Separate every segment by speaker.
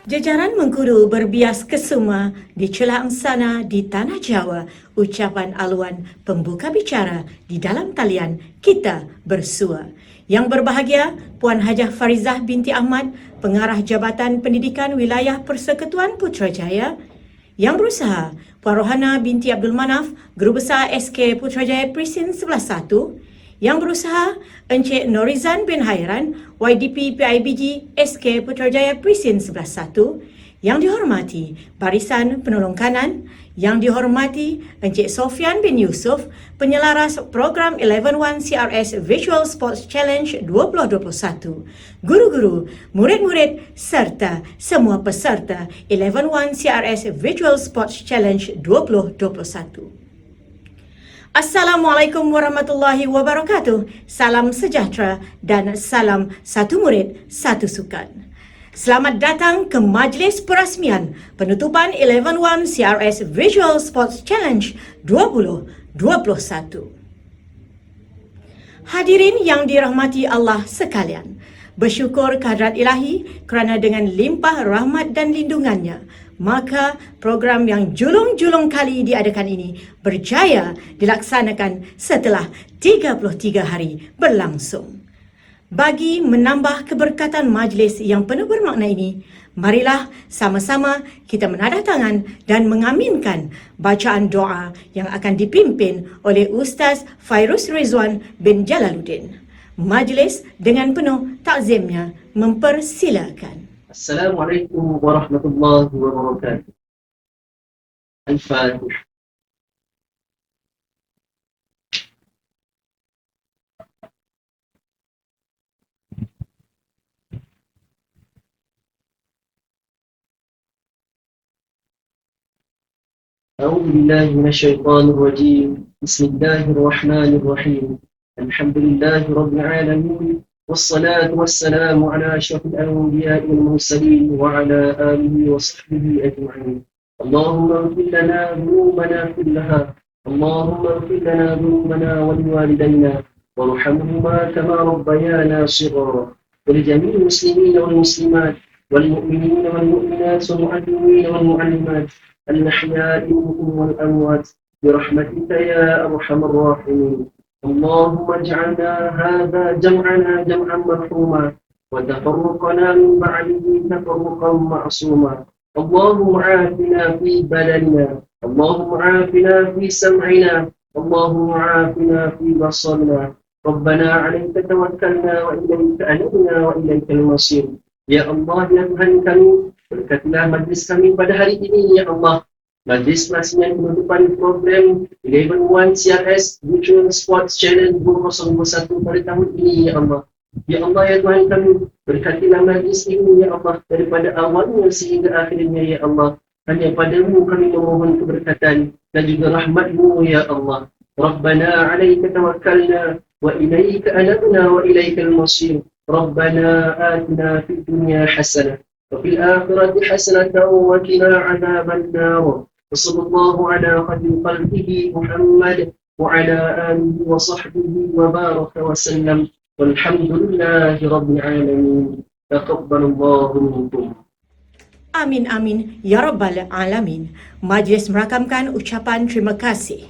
Speaker 1: Jajaran Mengkudu berbias kesuma di celah angsana di Tanah Jawa, ucapan aluan pembuka bicara di dalam talian Kita Bersua. Yang berbahagia, Puan Hajah Farizah binti Ahmad, Pengarah Jabatan Pendidikan Wilayah Persekutuan Putrajaya. Yang berusaha, Puan Rohana binti Abdul Manaf, Guru Besar SK Putrajaya Presin 11-1. Yang berusaha, Encik Norizan bin Hairan, YDP PIBG SK Putrajaya Presin 11-1. Yang dihormati, Barisan Penolong Kanan. Yang dihormati, Encik Sofian bin Yusuf, Penyelaras Program 11-1 CRS Visual Sports Challenge 2021. Guru-guru, murid-murid serta semua peserta 11-1 CRS Visual Sports Challenge 2021. Assalamualaikum warahmatullahi wabarakatuh. Salam sejahtera dan salam satu murid, satu sukan. Selamat datang ke majlis perasmian penutupan 11-1 CRS Visual Sports Challenge 2021. Hadirin yang dirahmati Allah sekalian, bersyukur kehadrat ilahi kerana dengan limpah rahmat dan lindungannya, maka program yang julung-julung kali diadakan ini berjaya dilaksanakan setelah 33 hari berlangsung. Bagi menambah keberkatan majlis yang penuh bermakna ini, marilah sama-sama kita menadah tangan dan mengaminkan bacaan doa yang akan dipimpin oleh Ustaz Fairuz Rizwan bin Jalaluddin. Majlis dengan penuh takzimnya mempersilakan.
Speaker 2: Assalamualaikum warahmatullahi wabarakatuh. Al-Fatihah. أعوذ بالله من الشيطان الرجيم. بسم الله الرحمن الرحيم. الحمد لله رب العالمين، والصلاة والسلام على أشرف الأنبياء والمرسلين وعلى آله وصحبه أجمعين. اللهم اغفر لنا ذنوبنا كلها، اللهم اغفر لنا ذنوبنا ولوالدينا وارحمهما كما ربيانا صغارا، ولجميع المسلمين والمسلمات والمؤمنين والمؤمنات والمعلمين والمعلمات الأحياء منهم والأموات برحمتك يا أرحم الراحمين. اللهم اجعلنا هذا جمعنا جمعا مرحوما، وتفرقنا من بعده تفرقا معصوما. اللهم عافنا في بدننا، اللهم عافنا في سمعنا، اللهم عافنا في بصرنا. ربنا عليك توكلنا وإليك أنبنا وإليك المصير. Ya Allah, ya Tuhan kami, berkatilah majlis kami pada hari ini, ya Allah. Majlis perasmian penutupan program 11-1 CRS Virtual Sports Challenge 2021 pada tahun ini, ya Allah. Ya Allah, ya Tuhan kami, berkatilah majlis ini, ya Allah, daripada awalnya sehingga akhirnya, ya Allah. Hanya padamu kami memohon keberkatan dan juga rahmatmu, ya Allah. Rabbana alaika tawakkalna wa ilaika anabna wa ilaika al-masir. ربنا آتنا في الدنيا حسنة وفي الآخرة حسنة وقنا عذاب النار. وصلى الله على خير خلقه محمد وعلى آله وصحبه وبارك وسلم، والحمد لله رب العالمين. تقبل الله منكم.
Speaker 1: Amin amin ya rabbal alamin. Majlis merakamkan ucapan terima kasih.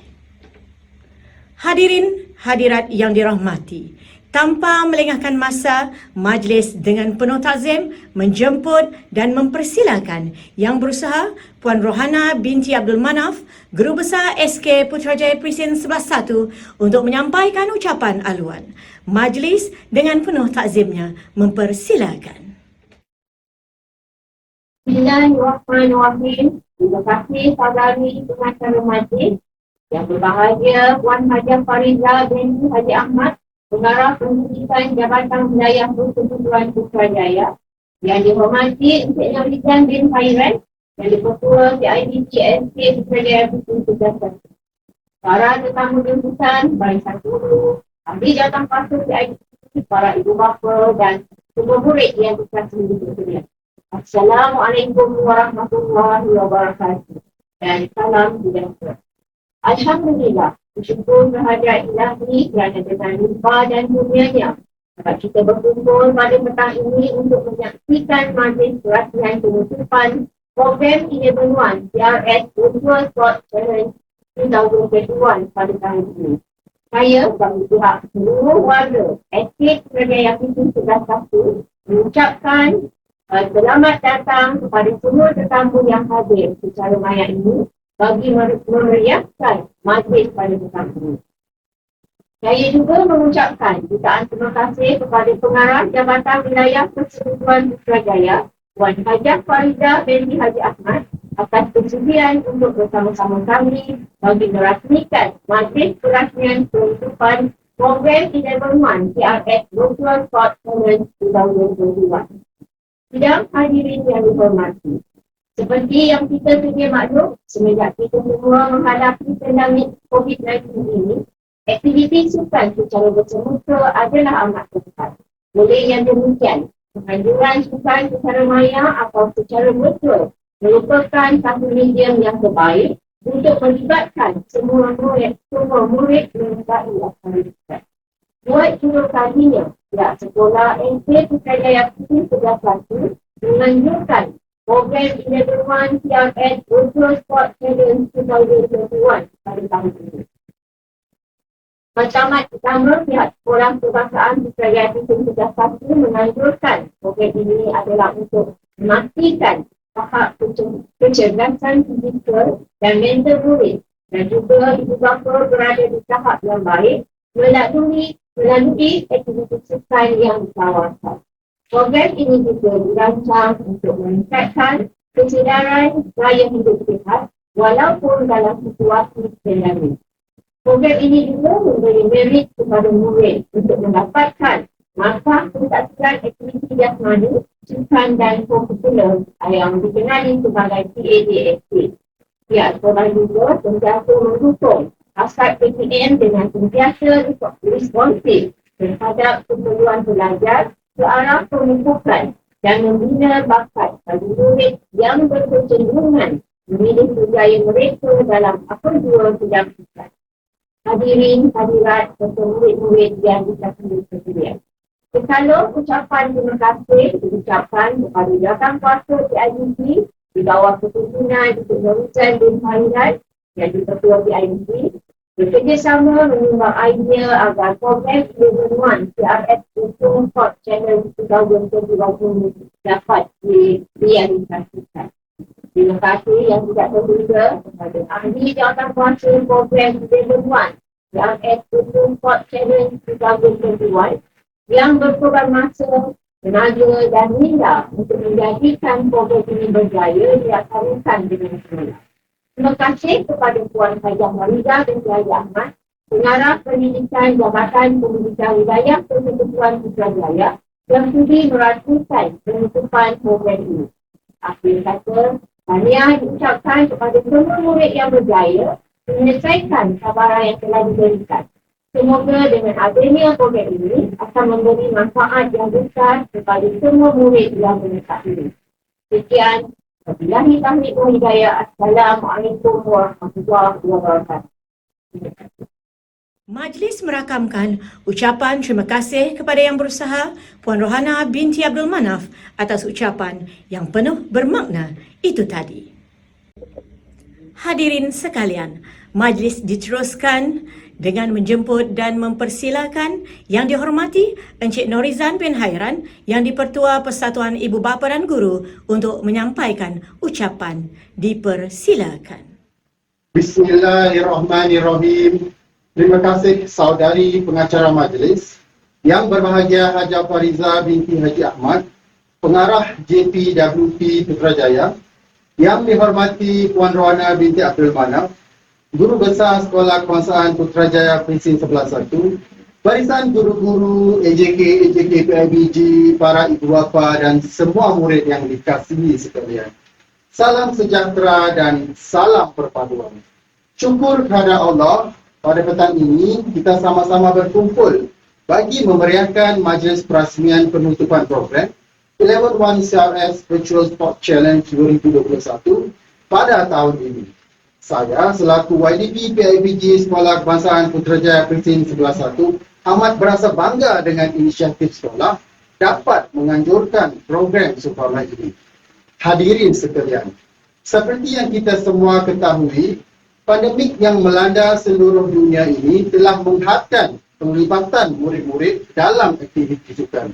Speaker 1: Hadirin hadirat yang dirahmati, tanpa melengahkan masa, majlis dengan penuh takzim menjemput dan mempersilakan Yang Berusaha Puan Rohana binti Abdul Manaf, Guru Besar SK Putrajaya Presin 11-1 untuk menyampaikan ucapan aluan. Majlis dengan penuh takzimnya mempersilakan.
Speaker 3: Bismillahirrahmanirrahim. Terima kasih saudari pengacara majlis. Yang berbahagia Puan Hajah Farizah binti Haji Ahmad, Pengarah Pendidikan Jabatan Wilayah Persekutuan Putrajaya. Yang dihormati Encik Norizan bin Hairan, yang di-Ketua PIBG SK Putrajaya Presin 11-1. Para tetamu jemputan, barisan guru, ahli jawatan pasal PIBG, para ibu bapa dan semua murid yang dikasihi sekalian. Assalamualaikum warahmatullahi wabarakatuh. Dan salam sejahtera. Alhamdulillah, bersyukur kehadirat ilahi kerana dengan limpah dan kurnianya Kita berkumpul pada petang ini untuk menyaksikan majlis perhatian penutupan program 11 CRS Virtual Sport Challenge 2021 pada tahun ini. Saya bagi pihak seluruh warga Estate Kerajaya Pisang 11 mengucapkan selamat datang kepada semua tetamu yang hadir secara maya ini bagi memeriahkan majlis pada petang ini. Saya juga mengucapkan jutaan terima kasih kepada Pengarah Jabatan Wilayah Persekutuan Putrajaya, Puan Hajah Faridah binti Haji Ahmad atas persediaan untuk bersama-sama kami bagi merasmikan majlis perasmian penutupan program 11 CRS Virtual Sport Challenge 2021. Sidang hadirin yang dihormati, seperti yang kita sedia maklum, semenjak kita semua menghadapi pandemik COVID-19 ini, aktiviti sukan secara bersemuka adalah amat tepat. Oleh yang demikian, penganjuran sukan secara maya atau secara virtual merupakan satu medium yang terbaik untuk melibatkan semua murid menyertai aktivitas. Buat curug kalinya, pihak sekolah SD Putrajaya Pisang 11 menganjurkan program 11 CRS Virtual Sport Challenge 2021 pada tahun ini. Matlamat pertama, pihak sekolah kebangsaan Putrajaya Pisang 11 menganjurkan program ini adalah untuk memastikan tahap kecerdasan fizikal dan mental murid dan juga ibu bapa berada di tahap yang baik melalui aktiviti sukan yang ditawarkan. Program ini juga dirancang untuk meningkatkan kesedaran gaya hidup sihat walaupun dalam situasi pandemik. Program ini juga memberi merit kepada murid untuk mendapatkan masa pensaksian aktiviti jasmani, sukan dan popular yang dikenali sebagai PADST. Pihak sekolah juga sentiasa mendukung aspek PTM dengan sentiasa responsif terhadap keperluan pelajar ke arah pemupukan dan membina bakat bagi murid yang berkecenderungan memilih kerjaya mereka dalam apa-jua bidang sukan. Hadirin, hadirat serta murid-murid yang dikasihi sekalian. Sekala ucapan terima kasih diucapkan kepada jawatan kuasa PIBG di bawah kepimpinan Datuk Nurrizal bin Faizal yang Ketua PIBG bekerjasama menyumbang idea agar program 11 CRS Virtual Sport Challenge 2021 dapat direalisasikan. Terima kasih yang tidak terhingga kepada ahli jawatan kuasa program 11 CRS Virtual Sport Challenge 2021 yang berkorban masa, tenaga dan minda untuk menjadikan program ini berjaya dilaksanakan dengan semula. Terima kasih kepada Puan Hajah Faridah binti Haji Ahmad, Pengarah Pendidikan Jabatan Pendidikan Wilayah Persekutuan Putrajaya yang sudi merasmikan penutupan program ini. Akhir kata, tahniah diucapkan kepada semua murid yang berjaya menyelesaikan cabaran yang telah diberikan. Semoga dengan adanya program ini akan memberi manfaat yang besar kepada semua murid yang menyertai. Sekian, wabillahi taufiq wal hidayah. Assalamualaikum warahmatullahi wabarakatuh.
Speaker 1: Majlis merakamkan ucapan terima kasih kepada Yang Berusaha Puan Rohana binti Abdul Manaf atas ucapan yang penuh bermakna itu tadi. Hadirin sekalian, majlis diteruskan dengan menjemput dan mempersilakan Yang Dihormati Encik Norizan bin Hairan yang di-Pertua Persatuan Ibu Bapa dan Guru untuk menyampaikan ucapan. Dipersilakan.
Speaker 4: Bismillahirrahmanirrahim. Terima kasih saudari pengacara majlis. Yang berbahagia Hajah Faridah binti Haji Ahmad, Pengarah JPWP Putrajaya. Yang dihormati Puan Rohana binti Abdul Manaf, Guru Besar Sekolah Kebangsaan Putrajaya Pisang 11, barisan guru-guru AJK PIBG, para ibu bapa dan semua murid yang dikasihi sekalian. Salam sejahtera dan salam perpaduan. Syukur kepada Allah, pada petang ini kita sama-sama berkumpul bagi memeriahkan majlis perasmian penutupan program 11 CRS Virtual Sport Challenge 2021 pada tahun ini. Saya selaku YDP PIBG Sekolah Kebangsaan Putrajaya Pisang 11 amat berasa bangga dengan inisiatif sekolah dapat menganjurkan program seumpama ini. Hadirin sekalian, seperti yang kita semua ketahui, pandemik yang melanda seluruh dunia ini telah menghadkan penglibatan murid-murid dalam aktiviti sukan.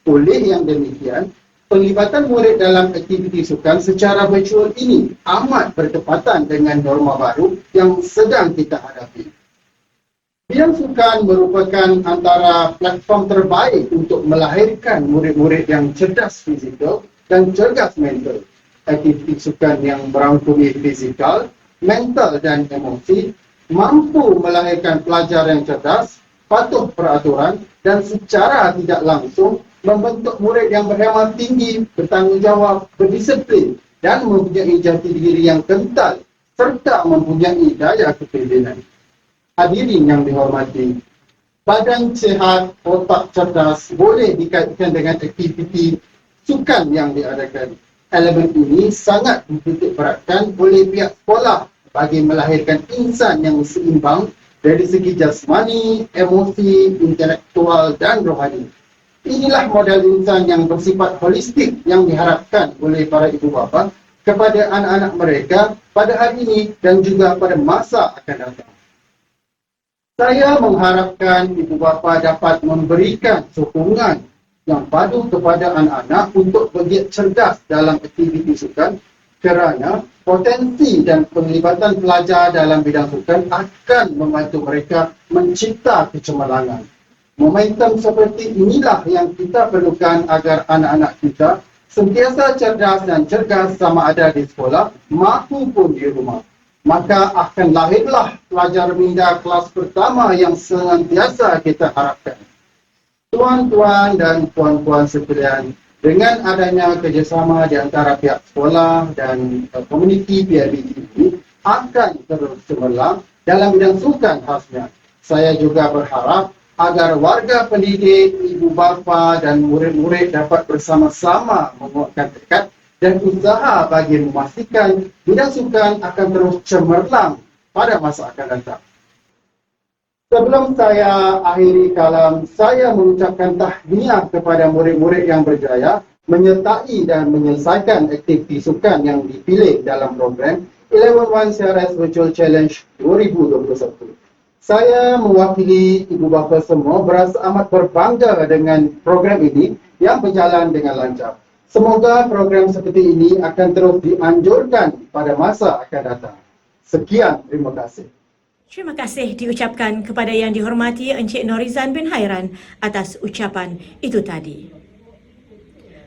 Speaker 4: Oleh yang demikian, penglibatan murid dalam aktiviti sukan secara virtual ini amat bertepatan dengan norma baru yang sedang kita hadapi. Bidang sukan merupakan antara platform terbaik untuk melahirkan murid-murid yang cerdas fizikal dan cerdas mental. Aktiviti sukan yang merangkumi fizikal, mental dan emosi mampu melahirkan pelajar yang cerdas, patuh peraturan dan secara tidak langsung membentuk murid yang berhemat tinggi, bertanggungjawab, berdisiplin dan mempunyai jati diri yang kental serta mempunyai daya kepimpinan. Hadirin yang dihormati, badan sihat, otak cerdas boleh dikaitkan dengan aktiviti sukan yang diadakan. Elemen ini sangat dititik beratkan oleh pihak sekolah bagi melahirkan insan yang seimbang dari segi jasmani, emosi, intelektual dan rohani. Inilah model insan yang bersifat holistik yang diharapkan oleh para ibu bapa kepada anak-anak mereka pada hari ini dan juga pada masa akan datang. Saya mengharapkan ibu bapa dapat memberikan sokongan yang padu kepada anak-anak untuk bergiat cerdas dalam aktiviti sukan kerana potensi dan penglibatan pelajar dalam bidang sukan akan membantu mereka mencipta kecemerlangan. Momentum seperti inilah yang kita perlukan agar anak-anak kita sentiasa cerdas dan cergas sama ada di sekolah maupun di rumah. Maka akan lahirlah pelajar minda kelas pertama yang senantiasa kita harapkan. Tuan-tuan dan puan-puan sekalian, dengan adanya kerjasama di antara pihak sekolah dan komuniti PIBG ini akan terus cemerlang dalam bidang sukan khasnya. Saya juga berharap agar warga pendidik, ibu bapa dan murid-murid dapat bersama-sama menguatkan tekad dan usaha bagi memastikan bidang sukan akan terus cemerlang pada masa akan datang. Sebelum saya akhiri kalam, saya mengucapkan tahniah kepada murid-murid yang berjaya menyertai dan menyelesaikan aktiviti sukan yang dipilih dalam program 11 CRS Virtual Challenge 2021. Saya mewakili ibu bapa semua berasa amat berbangga dengan program ini yang berjalan dengan lancar. Semoga program seperti ini akan terus dianjurkan pada masa akan datang. Sekian, terima kasih.
Speaker 1: Terima kasih diucapkan kepada yang dihormati Encik Norizan bin Hairan atas ucapan itu tadi.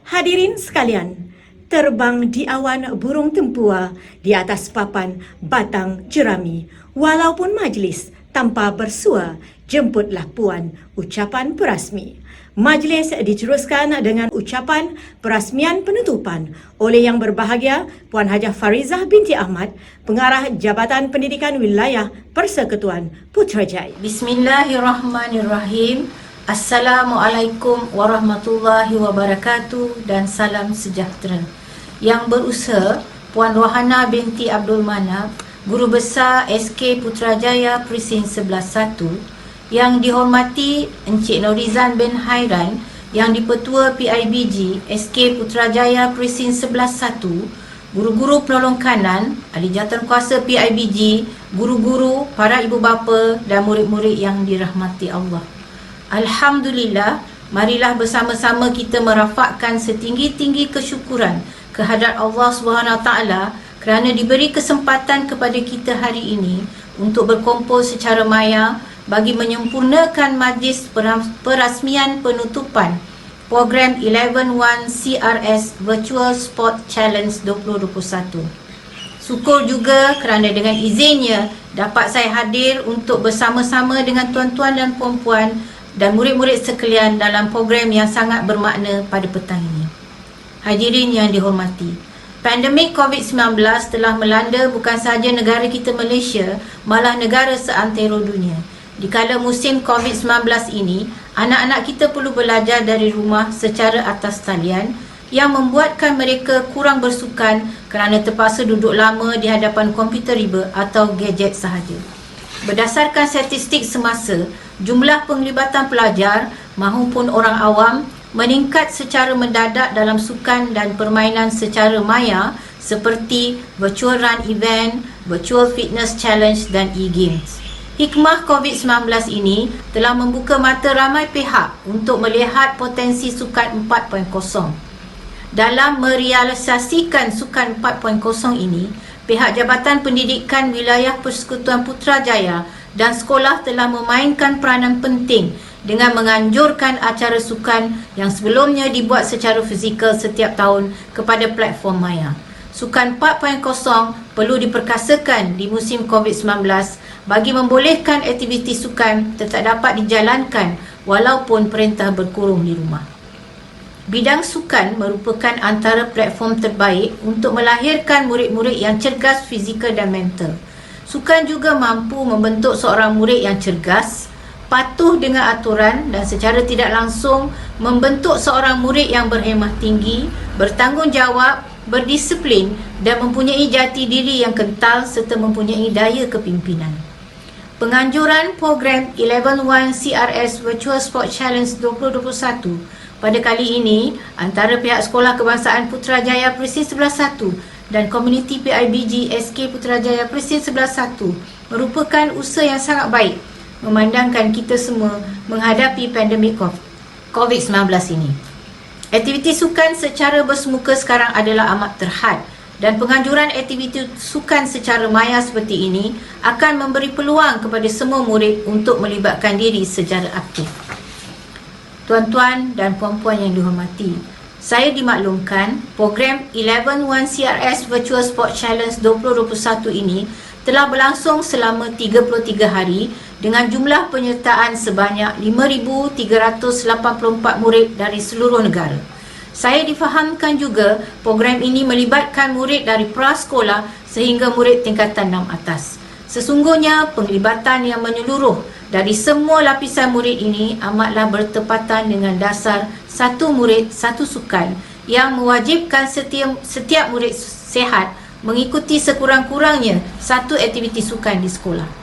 Speaker 1: Hadirin sekalian, terbang di awan burung tempua di atas papan batang jerami, walaupun majlis tanpa bersua, jemputlah puan ucapan perasmi. Majlis diteruskan dengan ucapan perasmian penutupan oleh Yang Berbahagia Puan Hajah Farizah binti Ahmad, Pengarah Jabatan Pendidikan Wilayah Persekutuan Putrajaya.
Speaker 5: Bismillahirrahmanirrahim. Assalamualaikum warahmatullahi wabarakatuh dan salam sejahtera. Yang berusaha Puan Rohana binti Abdul Manaf, Guru Besar SK Putrajaya Presin 11-1, yang dihormati Encik Norizan bin Hairan, yang dipertua PIBG SK Putrajaya Presin 11-1, guru-guru penolong kanan, ahli jawatankuasa PIBG, guru-guru, para ibu bapa dan murid-murid yang dirahmati Allah. Alhamdulillah, marilah bersama-sama kita merafakkan setinggi-tinggi kesyukuran kehadrat Allah SWT kerana diberi kesempatan kepada kita hari ini untuk berkumpul secara maya bagi menyempurnakan majlis perasmian penutupan program 11-1 CRS Virtual Sport Challenge 2021. Syukur juga kerana dengan izinnya dapat saya hadir untuk bersama-sama dengan tuan-tuan dan puan-puan dan murid-murid sekalian dalam program yang sangat bermakna pada petang ini. Hadirin yang dihormati, pandemik COVID-19 telah melanda bukan sahaja negara kita Malaysia, malah negara seantero dunia. Di kala musim COVID-19 ini, anak-anak kita perlu belajar dari rumah secara atas talian yang membuatkan mereka kurang bersukan kerana terpaksa duduk lama di hadapan komputer riba atau gadget sahaja. Berdasarkan statistik semasa, jumlah penglibatan pelajar maupun orang awam meningkat secara mendadak dalam sukan dan permainan secara maya seperti virtual run event, virtual fitness challenge dan e-games. Hikmah COVID-19 ini telah membuka mata ramai pihak untuk melihat potensi Sukan 4.0. Dalam merealisasikan Sukan 4.0 ini, pihak Jabatan Pendidikan Wilayah Persekutuan Putrajaya dan sekolah telah memainkan peranan penting dengan menganjurkan acara sukan yang sebelumnya dibuat secara fizikal setiap tahun kepada platform maya. Sukan 4.0 perlu diperkasakan di musim COVID-19 bagi membolehkan aktiviti sukan tetap dapat dijalankan walaupun perintah berkurung di rumah. Bidang sukan merupakan antara platform terbaik untuk melahirkan murid-murid yang cergas fizikal dan mental. Sukan juga mampu membentuk seorang murid yang cergas, patuh dengan aturan dan secara tidak langsung membentuk seorang murid yang berhemah tinggi, bertanggungjawab, berdisiplin dan mempunyai jati diri yang kental serta mempunyai daya kepimpinan. Penganjuran program 11-1 CRS Virtual Sport Challenge 2021 pada kali ini antara pihak Sekolah Kebangsaan Putrajaya Presin 11-1 dan komuniti PIBG SK Putrajaya Presin 11-1 merupakan usaha yang sangat baik memandangkan kita semua menghadapi pandemik COVID-19 ini. Aktiviti sukan secara bersemuka sekarang adalah amat terhad dan penganjuran aktiviti sukan secara maya seperti ini akan memberi peluang kepada semua murid untuk melibatkan diri secara aktif. Tuan-tuan dan puan-puan yang dihormati, saya dimaklumkan program 11-1 CRS Virtual Sport Challenge 2021 ini telah berlangsung selama 33 hari dengan jumlah penyertaan sebanyak 5,384 murid dari seluruh negara. Saya difahamkan juga program ini melibatkan murid dari prasekolah sehingga murid tingkatan 6 atas. Sesungguhnya penglibatan yang menyeluruh dari semua lapisan murid ini amatlah bertepatan dengan dasar satu murid satu sukan yang mewajibkan setiap murid sihat mengikuti sekurang-kurangnya satu aktiviti sukan di sekolah.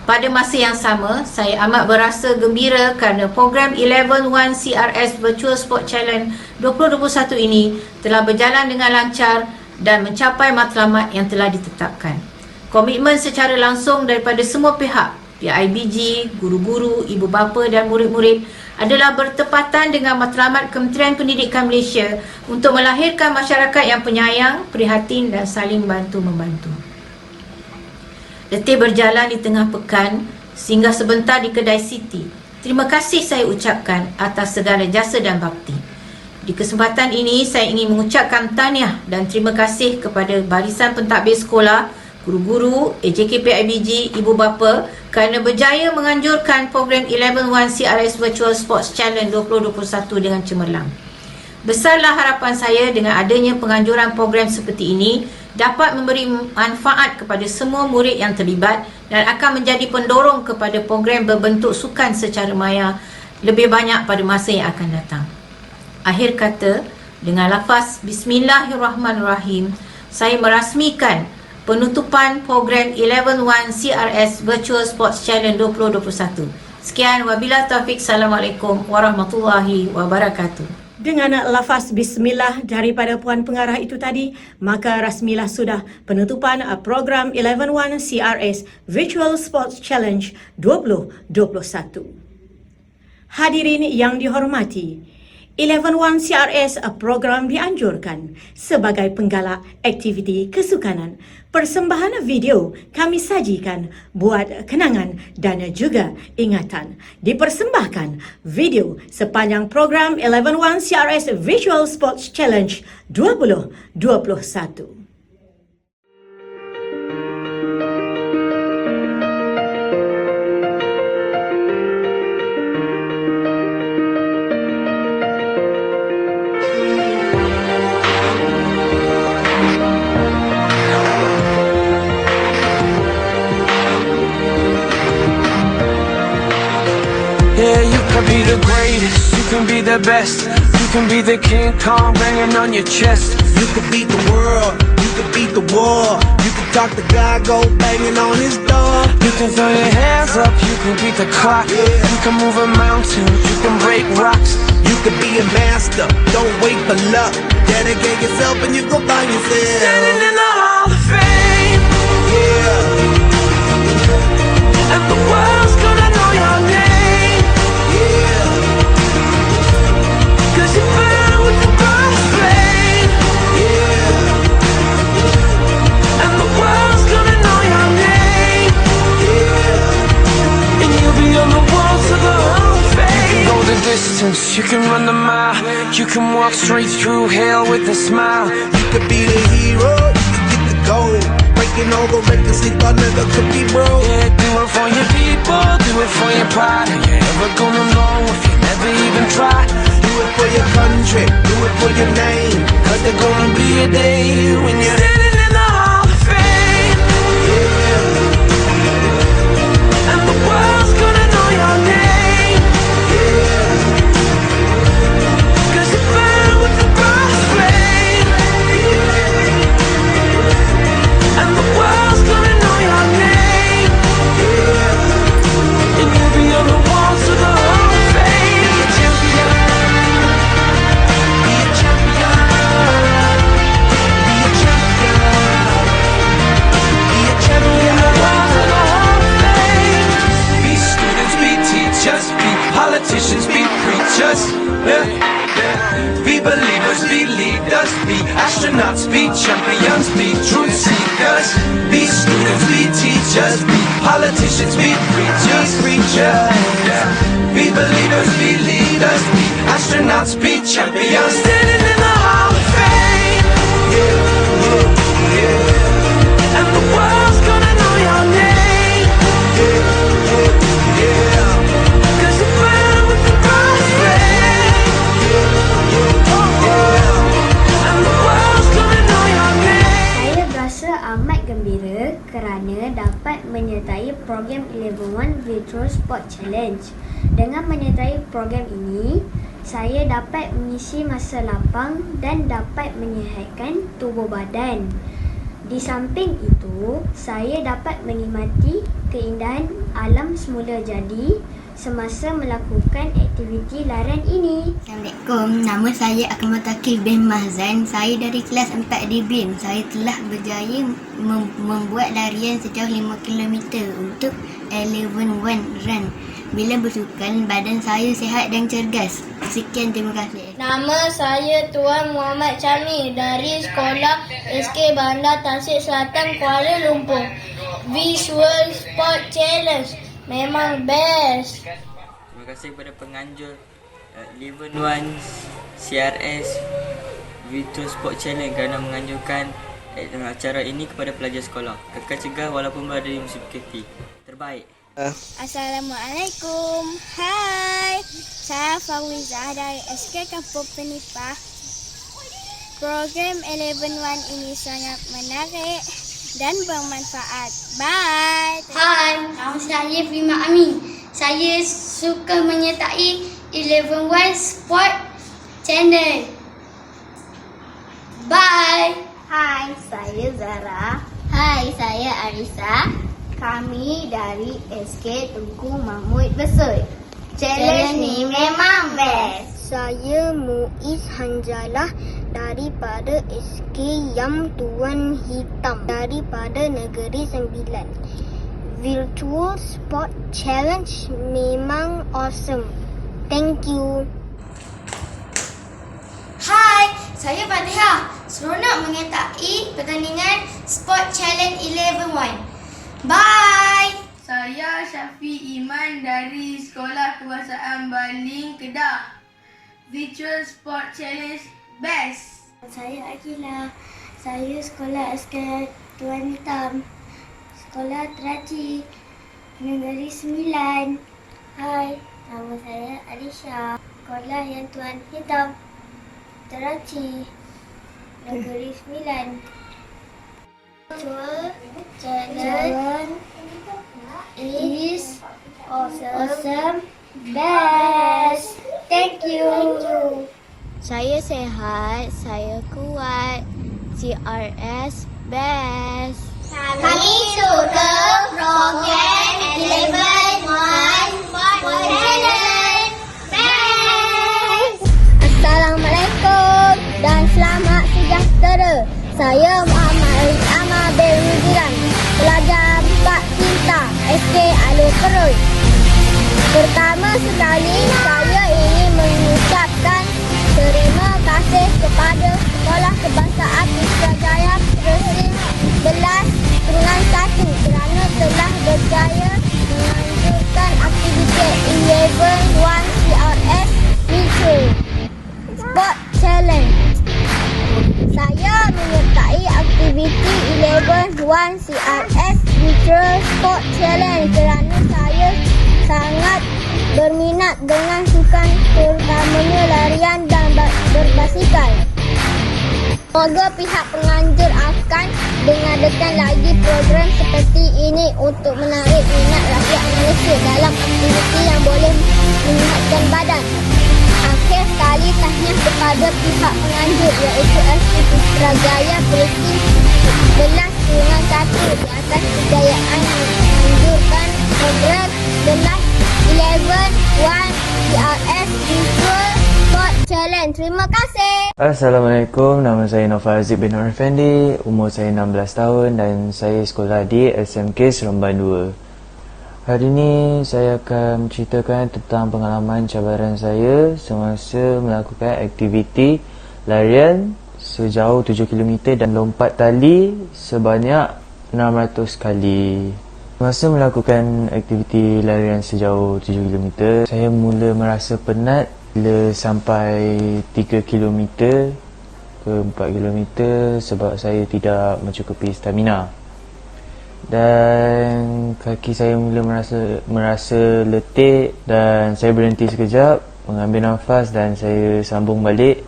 Speaker 5: Pada masa yang sama, saya amat berasa gembira kerana program 11-1 CRS Virtual Sport Challenge 2021 ini telah berjalan dengan lancar dan mencapai matlamat yang telah ditetapkan. Komitmen secara langsung daripada semua pihak, PIBG, guru-guru, ibu bapa dan murid-murid adalah bertepatan dengan matlamat Kementerian Pendidikan Malaysia untuk melahirkan masyarakat yang penyayang, prihatin dan saling bantu-membantu. Letih berjalan di tengah pekan, singgah sebentar di kedai City. Terima kasih saya ucapkan atas segala jasa dan bakti. Di kesempatan ini, saya ingin mengucapkan tahniah dan terima kasih kepada barisan pentadbir sekolah, guru-guru, AJK PIBG, ibu bapa kerana berjaya menganjurkan program 11-1 CRS Virtual Sports Challenge 2021 dengan cemerlang. Besarlah harapan saya dengan adanya penganjuran program seperti ini dapat memberi manfaat kepada semua murid yang terlibat dan akan menjadi pendorong kepada program berbentuk sukan secara maya lebih banyak pada masa yang akan datang. Akhir kata, dengan lafaz Bismillahirrahmanirrahim, saya merasmikan penutupan program 11-1 CRS Virtual Sports Challenge 2021. Sekian, wabillahi taufik. Assalamualaikum warahmatullahi wabarakatuh.
Speaker 1: Dengan lafaz bismillah daripada Puan Pengarah itu tadi, maka rasmilah sudah penutupan program 11-1 CRS Virtual Sports Challenge 2021. Hadirin yang dihormati, 11-1 CRS program dianjurkan sebagai penggalak aktiviti kesukanan. Persembahan video kami sajikan buat kenangan dan juga ingatan. Dipersembahkan video sepanjang program 11-1 CRS Visual Sports Challenge 2021.
Speaker 6: Be the greatest, you can be the best. You can be the King Kong banging on your chest.
Speaker 7: You could beat the world, you could beat the war. You could
Speaker 6: Dr. God go banging on his door. You can throw your hands up, you can beat the clock. You can move a mountain, you can break rocks. You could be a master, don't wait for luck. Dedicate yourself and you go find yourself standing in the Hall of Fame. Yeah. And the world's gonna know your name. Yeah. 'Cause you burn with the bright flame. Yeah. And the world's gonna know your name. Yeah. And you'll be on the walls of the Hall of Fame. You can go the distance, you can run the mile. You can walk straight through hell with a smile. You could be the hero, you could get the gold. Breaking all the records, sleep on never could be broke. Yeah, do it for your people, do it for your pride. Are you ever gonna know if you never even try? Do it for your country, do it for your name. 'Cause there's gonna be a day when you're standing in the Hall of Fame. Yeah. And the world's gonna know your name. Yeah. 'Cause you burn with the bright flame. Yeah. And the world's gonna know your name. Yeah. And you'll be on the walls of the Hall of Fame. Be a champion. Be a champion. Be a champion. Be a champion. The walls of the Hall of Fame. Be students, be teachers, be politicians, be preachers. Yeah. Yeah. Be believers, be leaders, be astronauts, be champions, be truth seekers. Be students, be teachers, be politicians, be preachers, yeah. Be believers, be leaders, be astronauts, be champions. Standing in the Hall of Fame. Yeah, yeah, yeah. And the world's gonna know your name. Yeah, yeah, yeah. 'Cause you burn with the bright flame. Yeah, yeah, yeah. And the world's gonna know your name.
Speaker 7: Saya berasa amat gembira kerana dapat menyertai program 11 Virtual Sport Challenge. Dengan menyertai program ini, saya dapat mengisi masa lapang dan dapat menyihatkan tubuh badan. Di samping itu, saya dapat menikmati keindahan alam semula jadi semasa melakukan aktiviti larian ini.
Speaker 8: Assalamualaikum, nama saya Akmal Takif bin Mahzan. Saya dari kelas 4 di BIM. Saya telah berjaya membuat larian sejauh 5 km untuk 11 Run. Bila bersukan, badan saya sihat dan cergas. Sekian, terima kasih.
Speaker 7: Nama saya Tuan Muhammad Chami dari Sekolah SK Bandar Tasik Selatan, Kuala Lumpur. Visual Sport Challenge memang best.
Speaker 9: Terima kasih kepada penganjur 11 CRS Virtual Sport Challenge kerana menganjurkan acara ini kepada pelajar sekolah. Kekal cegah walaupun berada di musim PKP. Terbaik.
Speaker 7: Assalamualaikum. Hai, saya Fawizah dari SK Kampung Penipah. Program 11 ini sangat menarik dan bermanfaat. Bye.
Speaker 8: Hai, nama saya Fima Amin. Saya suka menyertai 11 Sport Channel. Bye.
Speaker 7: Hai, saya Zara.
Speaker 8: Hai, saya Arisa.
Speaker 7: Kami dari SK Tunku Mahmud Besut. Challenge ni memang best. Saya Muiz Hanzalah daripada SK Yam Tuan Hitam daripada Negeri Sembilan. Virtual Sport Challenge memang awesome. Thank you.
Speaker 8: Hai, saya Fatihah. Seronok menyertai pertandingan Sport Challenge 11. Bye.
Speaker 10: Saya Syafi Iman dari Sekolah Kebangsaan Baling Kedah. Virtual Sport Challenge best.
Speaker 7: Saya Akila. Saya sekolah SK Tuan Hitam. Sekolah Teraci, Negeri Sembilan. Hai, nama saya Alisha. Sekolah yang Tuan Hitam, Teraci, Negeri Sembilan. Virtual Challenge is awesome, best. Thank you. Saya sehat, saya kuat. CRS best. Kami suka program 11 Sport Challenge. Assalamualaikum dan selamat sejahtera. Saya Muhammad Arif Ahmad bin Mujiran, pelajar 4 Cinta SK Alur Perut. Pertama sekali saya ingin mengucapkan terima kasih kepada Sekolah Kebangsaan Putrajaya Persib 11/1 kerana telah berjaya menganjurkan aktiviti 11 CRS Virtual Sport Challenge. Saya menyertai aktiviti 11 CRS Virtual Sport Challenge kerana saya sangat berminat dengan sukan, terutamanya larian dan berbasikal. Semoga pihak penganjur akan mengadakan lagi program seperti ini untuk menarik minat rakyat Malaysia dalam aktiviti yang boleh menyihatkan badan. Akhir sekali, tahniah kepada pihak penganjur iaitu SK Putrajaya Persib 11/1 di atas kejayaan menganjurkan program 11 CRS Virtual Sport Challenge. Terima kasih.
Speaker 11: Assalamualaikum, nama saya Nova Aziz bin Nur Effendi, umur saya 16 tahun dan saya sekolah di SMK Seremban 2. Hari ini saya akan menceritakan tentang pengalaman cabaran saya semasa melakukan aktiviti larian sejauh 7 km dan lompat tali sebanyak 600 kali. Masa melakukan aktiviti larian sejauh 7 km, saya mula merasa penat bila sampai 3 km ke 4 km sebab saya tidak mencukupi stamina. Dan kaki saya mula merasa letih dan saya berhenti sekejap, mengambil nafas dan saya sambung balik.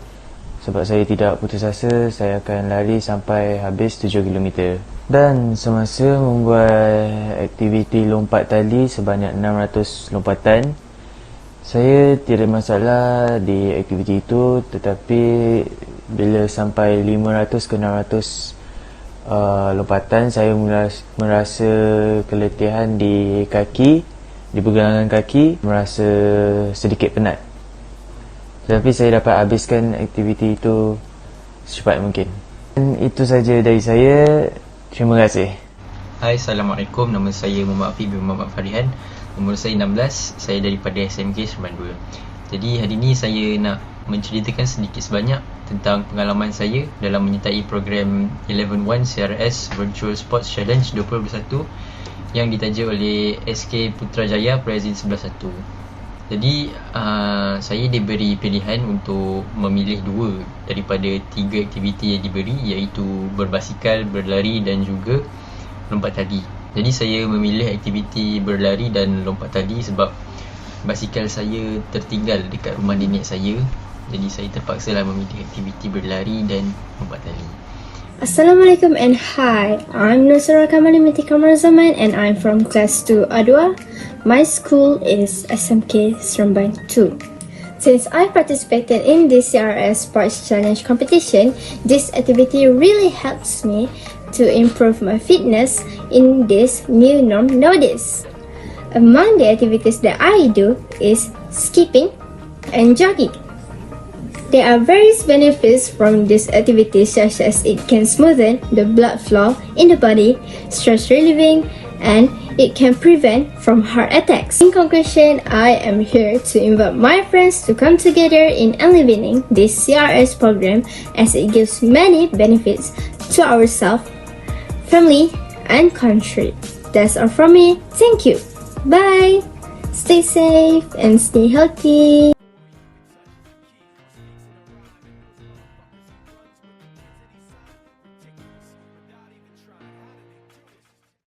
Speaker 11: Sebab saya tidak putus asa, saya akan lari sampai habis 7 km. Dan semasa membuat aktiviti lompat tali sebanyak 600 lompatan, saya tidak masalah di aktiviti itu, tetapi bila sampai 500 ke 600 lompatan, saya merasa keletihan di kaki, di pergelangan kaki, merasa sedikit penat. Tetapi saya dapat habiskan aktiviti itu secepat mungkin. Dan itu saja dari saya. Terima kasih.
Speaker 12: Hai, Assalamualaikum. Nama saya Muhammad Afiq bin Muhammad Farihan. Umur saya 16. Saya daripada SMK Seremban 2. Jadi hari ini saya nak menceritakan sedikit sebanyak tentang pengalaman saya dalam menyertai program 11 CRS Virtual Sports Challenge 2021 yang ditaja oleh SK Putrajaya Persib 11/1. Jadi saya diberi pilihan untuk memilih 2 daripada 3 aktiviti yang diberi, iaitu berbasikal, berlari dan juga lompat tali. Jadi saya memilih aktiviti berlari dan lompat tali sebab basikal saya tertinggal dekat rumah nenek saya. Jadi saya terpaksalah memilih aktiviti berlari dan lompat tali.
Speaker 13: Assalamualaikum and hi, I'm Nusra Kamali Miti Kamar Zaman and I'm from class 2 A2. My school is SMK Seremban 2. Since I participated in this CRS Sports Challenge competition, this activity really helps me to improve my fitness in this new norm nowadays. Among the activities that I do is skipping and jogging. There are various benefits from this activity, such as it can smoothen the blood flow in the body, stress relieving, and it can prevent from heart attacks. In conclusion, I am here to invite my friends to come together in enlivening this CRS program as it gives many benefits to ourselves, family, and country. That's all from me. Thank you. Bye. Stay safe and stay healthy.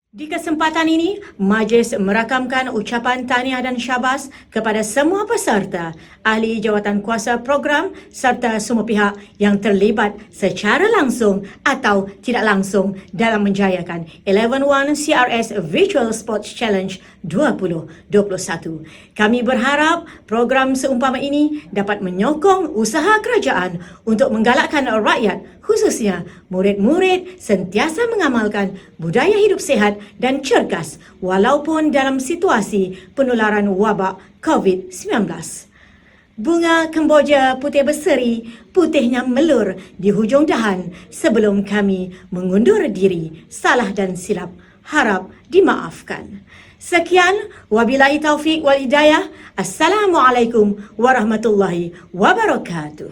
Speaker 1: Di kesempatan ini, majlis merakamkan ucapan tahniah dan syabas kepada semua peserta, ahli jawatan kuasa program serta semua pihak yang terlibat secara langsung atau tidak langsung dalam menjayakan 11 CRS Virtual Sports Challenge 2021. Kami berharap program seumpama ini dapat menyokong usaha kerajaan untuk menggalakkan rakyat khususnya murid-murid sentiasa mengamalkan budaya hidup sehat dan cergas walaupun dalam situasi penularan wabak COVID-19. Bunga kemboja putih berseri, putihnya melur di hujung dahan sebelum kami mengundur diri. Salah dan silap harap dimaafkan. Sekian, wabillahi taufik wal hidayah. Assalamualaikum warahmatullahi wabarakatuh.